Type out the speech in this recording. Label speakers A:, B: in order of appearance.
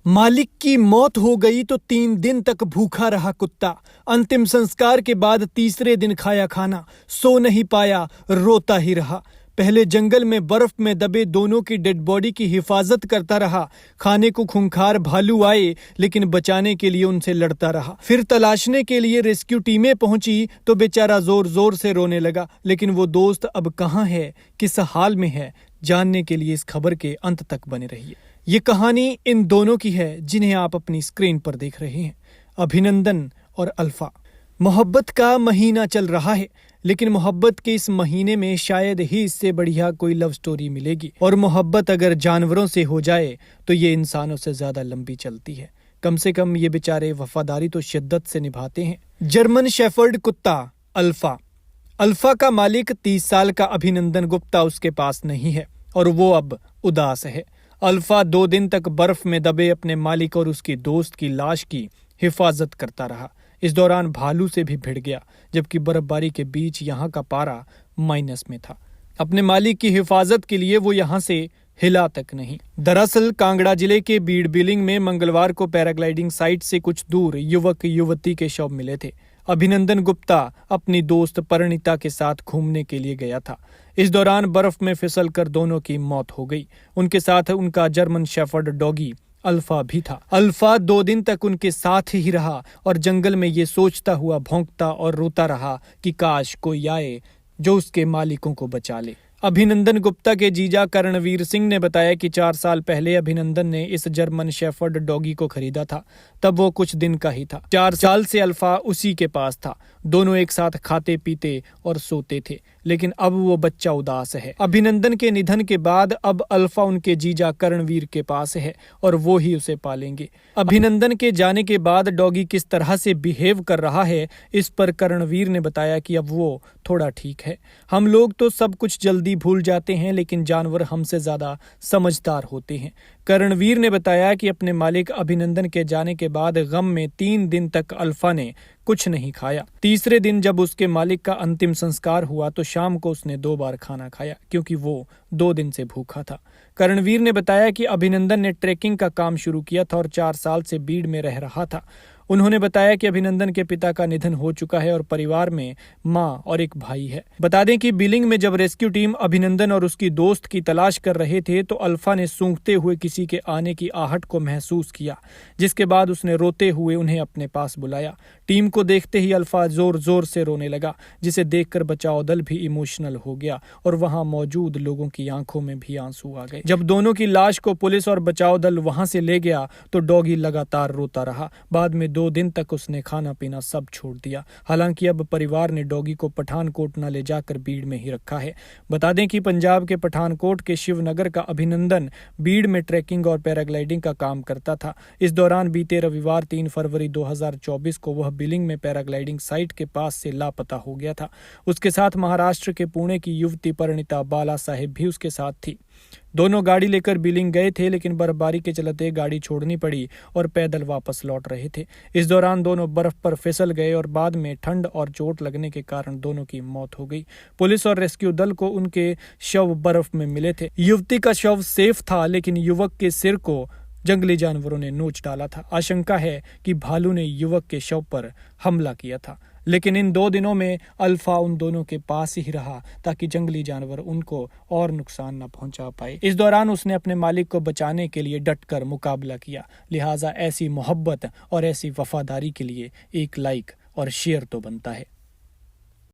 A: मालिक की मौत हो गई तो 3 दिन तक भूखा रहा कुत्ता। अंतिम संस्कार के बाद तीसरे दिन खाया खाना, सो नहीं पाया, रोता ही रहा। पहले जंगल में बर्फ में दबे दोनों की डेड बॉडी की हिफाजत करता रहा। खाने को खूंखार भालू आए लेकिन बचाने के लिए उनसे लड़ता रहा। फिर तलाशने के लिए रेस्क्यू टीमें पहुंची तो बेचारा जोर जोर से रोने लगा। लेकिन वो दोस्त अब कहाँ है, किस हाल में है, जानने के लिए इस खबर के अंत तक बने रहिए। ये कहानी इन दोनों की है जिन्हें आप अपनी स्क्रीन पर देख रहे हैं, अभिनंदन और अल्फा। मोहब्बत का महीना चल रहा है, लेकिन मोहब्बत के इस महीने में शायद ही इससे बढ़िया कोई लव स्टोरी मिलेगी। और मोहब्बत अगर जानवरों से हो जाए तो ये इंसानों से ज्यादा लंबी चलती है। कम से कम ये बेचारे वफादारी तो शिद्दत से निभाते हैं। जर्मन शेफर्ड कुत्ता अल्फा। अल्फा का मालिक 30 साल का अभिनंदन गुप्ता उसके पास नहीं है और वो अब उदास है। अल्फा 2 दिन तक बर्फ में दबे अपने मालिक और उसकी दोस्त की लाश की हिफाजत करता रहा। इस दौरान भालू से भी भिड़ गया, जबकि बर्फबारी के बीच यहाँ का पारा माइनस में था। अपने मालिक की हिफाजत के लिए वो यहाँ से हिला तक नहीं। दरअसल कांगड़ा जिले के बीड़ बिलिंग में मंगलवार को पैराग्लाइडिंग साइट से कुछ दूर युवक युवती के शव मिले थे। अभिनंदन गुप्ता अपनी दोस्त परिणीता के साथ घूमने के लिए गया था। इस दौरान बर्फ में फिसलकर दोनों की मौत हो गई। उनके साथ उनका जर्मन शेफर्ड डॉगी अल्फा भी था। अल्फा 2 दिन तक उनके साथ ही रहा और जंगल में ये सोचता हुआ भौंकता और रोता रहा कि काश कोई आए जो उसके मालिकों को बचा ले। अभिनंदन गुप्ता के जीजा करणवीर सिंह ने बताया कि 4 साल पहले अभिनंदन ने इस जर्मन शेफर्ड डॉगी को खरीदा था। तब वो कुछ दिन का ही था। 4 साल से अल्फा उसी के पास था। दोनों एक साथ खाते पीते और सोते थे, लेकिन अब वो बच्चा उदास है। अभिनंदन के निधन के बाद अब अल्फा उनके जीजा करणवीर के पास है और वो ही उसे पालेंगे। अभिनंदन के जाने के बाद डॉगी किस तरह से बिहेव कर रहा है, इस पर करणवीर ने बताया कि अब वो थोड़ा ठीक है। हम लोग तो सब कुछ जल्दी भूल जाते हैं, लेकिन जानवर हमसे ज्यादा समझदार होते हैं। करणवीर ने बताया कि अपने मालिक अभिनंदन के जाने के बाद गम में 3 दिन तक अल्फा ने कुछ नहीं खाया। तीसरे दिन जब उसके मालिक का अंतिम संस्कार हुआ तो शाम को उसने 2 बार खाना खाया, क्योंकि वो 2 दिन से भूखा था। करणवीर ने बताया कि अभिनंदन ने ट्रैकिंग का काम शुरू किया था और 4 साल से बीड़ में रह रहा था। उन्होंने बताया कि अभिनंदन के पिता का निधन हो चुका है और परिवार में मां और एक भाई है। बता दें कि बिलिंग में जब रेस्क्यू टीम अभिनंदन और उसकी दोस्त की तलाश कर रहे थे तो अल्फा ने सूंघते हुए किसी के आने की आहट को महसूस किया, जिसके बाद उसने रोते हुए उन्हें अपने पास बुलाया। टीम को देखते ही अल्फा जोर जोर से रोने लगा, जिसे देखकर बचाव दल भी इमोशनल हो गया और वहां मौजूद लोगों की आंखों में भी आंसू आ गए। जब दोनों की लाश को पुलिस और बचाव दल वहां से ले गया तो डॉगी लगातार रोता रहा। बाद में 2 दिन तक उसने खाना पीना सब छोड़ दिया। हालांकि अब परिवार ने डॉगी को पठानकोट न ले जाकर बीड़ में ही रखा है। बता दें कि पंजाब के पठानकोट के शिवनगर का अभिनंदन बीड़ में ट्रैकिंग और पैराग्लाइडिंग का काम करता था। इस दौरान बीते रविवार 3 फरवरी 2024 को वह बिलिंग में पैराग्लाइडिंग साइट के पास से लापता हो गया था। उसके साथ महाराष्ट्र के पुणे की युवती परिणीता बाला साहेब भी उसके साथ थी। दोनों गाड़ी लेकर बिलिंग गए थे, लेकिन बर्फबारी के चलते गाड़ी छोड़नी पड़ी और पैदल वापस लौट रहे थे। इस दौरान दोनों बर्फ पर फिसल गए और बाद में ठंड और चोट लगने के कारण दोनों की मौत हो गई। पुलिस और रेस्क्यू दल को उनके शव बर्फ में मिले थे। युवती का शव सेफ था, लेकिन युवक के सिर को जंगली जानवरों ने नोच डाला था। आशंका है कि भालू ने युवक के शव पर हमला किया था। लेकिन इन 2 दिनों में अल्फा उन दोनों के पास ही रहा ताकि जंगली जानवर उनको और नुकसान न पहुंचा पाए। इस दौरान उसने अपने मालिक को बचाने के लिए डटकर मुकाबला किया। लिहाजा ऐसी मोहब्बत और ऐसी वफादारी के लिए एक लाइक और शेयर तो बनता है।